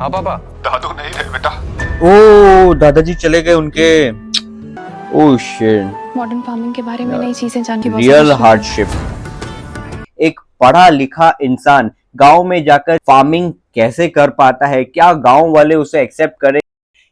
हाँ पापा। दादू नहीं रहे बेटा। ओ दादाजी चले गए उनके। Oh shit. मॉडर्न फार्मिंग के बारे में नई चीजें जान के बहुत रियल समझ रही हूँ। हार्डशिप। एक पढ़ा लिखा इंसान गांव में जाकर फार्मिंग कैसे कर पाता है, क्या गांव वाले उसे एक्सेप्ट करें।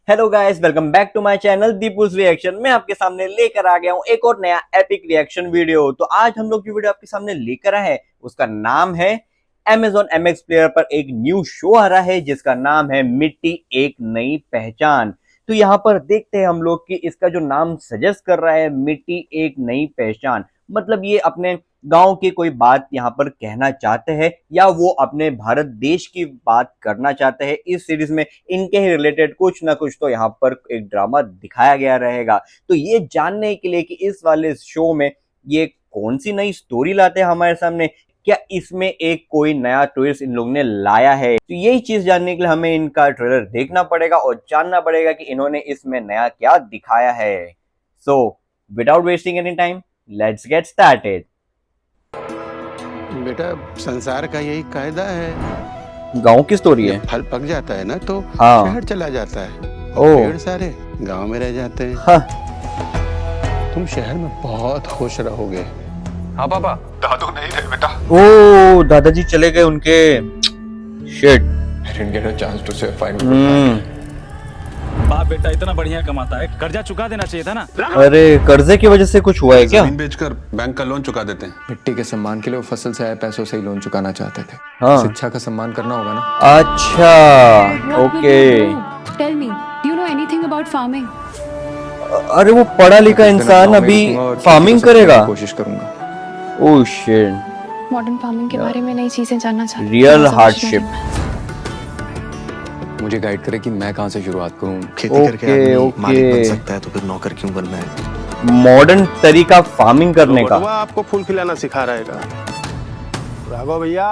Hello guys, welcome back to my channel Deepu's reaction. मैं आपके सामने लेकर आ गया हूं एक और नया एपिक रिएक्शन वीडियो। तो आज हम लोग की वीडियो आपके सामने लेकर आए हैं, उसका नाम है Amazon MX प्लेयर पर एक न्यू शो आ रहा है जिसका नाम है मिट्टी एक नई पहचान। तो यहाँ पर देखते हैं हम लोग कि इसका जो नाम सजेस्ट कर रहा है मिट्टी एक नई पहचान, मतलब ये अपने गांव की कोई बात यहाँ पर कहना चाहते हैं या वो अपने भारत देश की बात करना चाहते हैं। इस सीरीज में इनके ही रिलेटेड कुछ ना कुछ तो यहाँ पर एक ड्रामा दिखाया गया रहेगा। तो ये जानने के लिए कि इस वाले शो में ये कौन सी नई स्टोरी लाते हैं हमारे सामने, क्या इसमें एक कोई नया ट्विस्ट इन लोगों ने लाया है, तो यही चीज जानने के लिए हमें इनका ट्रेलर देखना पड़ेगा और जानना पड़ेगा कि इन्होंने इसमें नया क्या दिखाया है। So without wasting any time, let's get started. बेटा संसार का यही कायदा है, गांव की स्टोरी है। फल पक जाता है ना तो हाँ। शहर चला जाता है ओ। और पेड़ सारे गांव में रह जाते हैं। हाँ। तुम शहर में बहुत खुश रहोगे। हाँ पापा। दादू नहीं रहे बेटा। ओ दादाजी चले गए उनके। Shit. I didn't get a chance to say final. बाप बेटा इतना बढ़िया कमाता है, कर्जा चुका देना चाहिए था ना। अरे कर्जे की वजह से कुछ हुआ है क्या? जमीन बेचकर बैंक का लोन चुका देते हैं। मिट्टी के सम्मान के लिए वो फसल से आए पैसों से ही लोन चुकाना चाहते थे। हाँ। शिक्षा का सम्मान करना होगा ना। अच्छा okay. Tell me, do you know anything about farming? अरे वो पढ़ा लिखा इंसान अभी फार्मिंग करेगा। कोशिश करूंगा। Oh shit. मॉडर्न फार्मिंग के बारे में नई चीजें जानना चाहती हूँ। रियल बहुत समझ हार्डशिप। रही हूँ। मुझे गाइड करे कि मैं कहाँ से शुरुआत करूँ। खेती करके आदमी ओके। मालिक बन सकता है तो फिर नौकर क्यों बनना है। मॉडर्न तरीका फार्मिंग करने का। बटुआ आपको फूल खिलाना सिखा रहेगा। राघव भैया,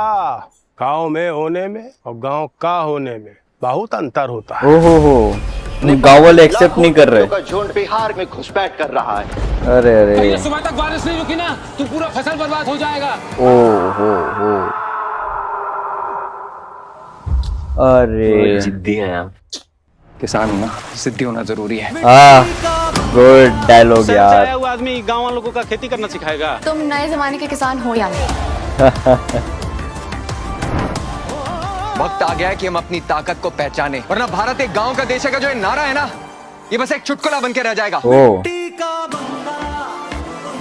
गांव में होने में और गांव का होने में बहुत अंतर होता है। ओहो हो, गांव वाले एक्सेप्ट नहीं कर रहे। झुंड बिहार में घुसपैठ कर रहा है। अरे अरे सुबह तक बारिश नहीं रुकी ना तो पूरा फसल बर्बाद हो जाएगा। हो अरे जिद्दी है आप। किसान हूँ ना, सिद्धि होना जरूरी है। गुड डायलॉग यार। वो आदमी गांव वालों को का खेती करना सिखाएगा। तुम नए जमाने के किसान हो या नहीं? वक्त आ गया है कि हम अपनी ताकत को पहचाने, वरना भारत एक गांव का देश है का जो ये नारा है ना, ये बस एक चुटकुला बन के रह जाएगा। ओ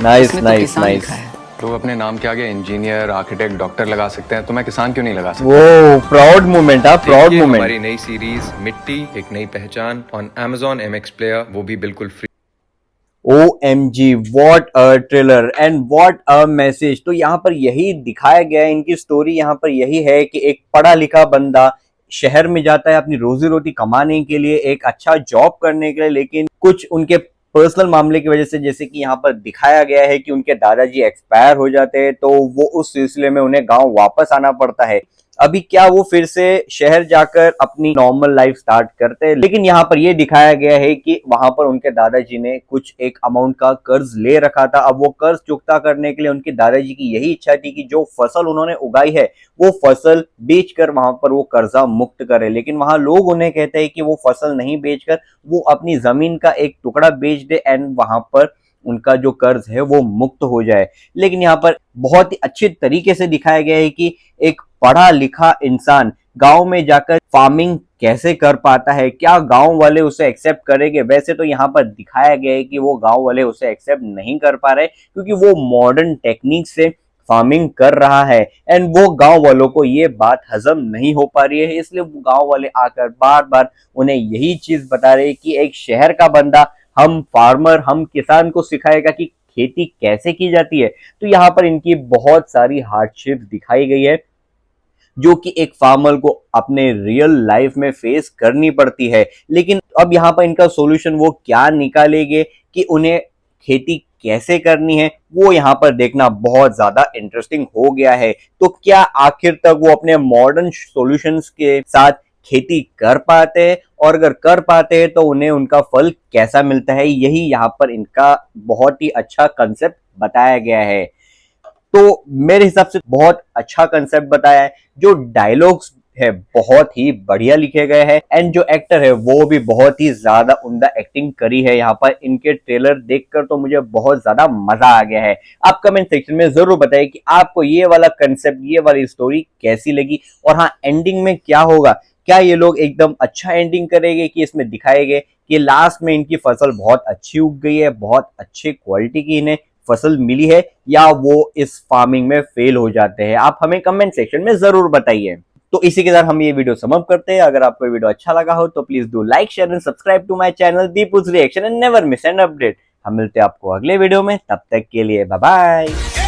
नाइस इसने तो नाइस किसान नाइस। लिखा है। तो अपने नाम के आगे इंजीनियर, आर्किटेक्ट, डॉक्टर लगा सकते हैं, तो मैं किसान क्यों नहीं लगा सकता? वो प्राउड मोमेंट। Proud moment. हमारी नई सीरीज मिट्टी एक नई पहचान ऑन Amazon MX प्लेयर, वो भी बिल्कुल free. OMG, what a trailer and what a message. तो यहाँ पर यही दिखाया गया है, इनकी स्टोरी यहाँ पर यही है कि एक पढ़ा लिखा बंदा शहर में जाता है अपनी रोजी रोटी कमाने के लिए, एक अच्छा जॉब करने के लिए, लेकिन कुछ उनके पर्सनल मामले की वजह से, जैसे कि यहाँ पर दिखाया गया है कि उनके दादाजी एक्सपायर हो जाते हैं, तो वो उस सिलसिले में उन्हें गांव वापस आना पड़ता है। अभी क्या वो फिर से शहर जाकर अपनी नॉर्मल लाइफ स्टार्ट करते हैं, लेकिन यहाँ पर ये दिखाया गया है कि वहां पर उनके दादाजी ने कुछ एक अमाउंट का कर्ज ले रखा था। अब वो कर्ज चुकता करने के लिए उनके दादाजी की यही इच्छा थी कि जो फसल उन्होंने उगाई है वो फसल बेचकर वहां पर वो कर्जा मुक्त करे, लेकिन वहां लोग उन्हें कहते हैं कि वो फसल नहीं बेचकर वो अपनी जमीन का एक टुकड़ा बेच दे एंड वहां पर उनका जो कर्ज है वो मुक्त हो जाए। लेकिन यहाँ पर बहुत ही अच्छे तरीके से दिखाया गया है कि एक पढ़ा लिखा इंसान गांव में जाकर फार्मिंग कैसे कर पाता है, क्या गांव वाले उसे एक्सेप्ट करेंगे। वैसे तो यहाँ पर दिखाया गया है कि वो गांव वाले उसे एक्सेप्ट नहीं कर पा रहे क्योंकि वो मॉडर्न टेक्निक से फार्मिंग कर रहा है एंड वो गांव वालों को ये बात हजम नहीं हो पा रही है। इसलिए वो गांव वाले आकर बार बार उन्हें यही चीज बता रहे हैं कि एक शहर का बंदा हम फार्मर, हम किसान को सिखाएगा कि खेती कैसे की जाती है। तो यहाँ पर इनकी बहुत सारी हार्डशिप दिखाई गई है जो कि एक फार्मर को अपने रियल लाइफ में फेस करनी पड़ती है। लेकिन अब यहाँ पर इनका सॉल्यूशन वो क्या निकालेंगे कि उन्हें खेती कैसे करनी है, वो यहाँ पर देखना बहुत ज्यादा इंटरेस्टिंग हो गया है। तो क्या आखिर तक वो अपने मॉडर्न सॉल्यूशंस के साथ खेती कर पाते हैं, और अगर कर पाते हैं तो उन्हें उनका फल कैसा मिलता है, यही यहाँ पर इनका बहुत ही अच्छा कंसेप्ट बताया गया है। तो मेरे हिसाब से बहुत अच्छा कंसेप्ट बताया है। जो डायलॉग्स है बहुत ही बढ़िया लिखे गए हैं एंड जो एक्टर है वो भी बहुत ही ज्यादा उम्दा एक्टिंग करी है यहाँ पर। इनके ट्रेलर देखकर तो मुझे बहुत ज्यादा मजा आ गया है। आप कमेंट सेक्शन में जरूर बताइए कि आपको ये वाला कंसेप्ट, ये वाली स्टोरी कैसी लगी और हाँ, एंडिंग में क्या होगा। क्या ये लोग एकदम अच्छा एंडिंग करेंगे कि इसमें दिखाएंगे कि लास्ट में इनकी फसल बहुत अच्छी उग गई है, बहुत अच्छी क्वालिटी की इन्हें फसल मिली है, या वो इस फार्मिंग में फेल हो जाते हैं। आप हमें कमेंट सेक्शन में जरूर बताइए। तो इसी के साथ हम ये वीडियो समाप्त करते हैं। अगर आपको ये वीडियो अच्छा लगा हो तो please do like, share and subscribe to my channel Deepu's reaction and never miss an update. हम मिलते हैं आपको अगले वीडियो में, तब तक के लिए बाय बाय।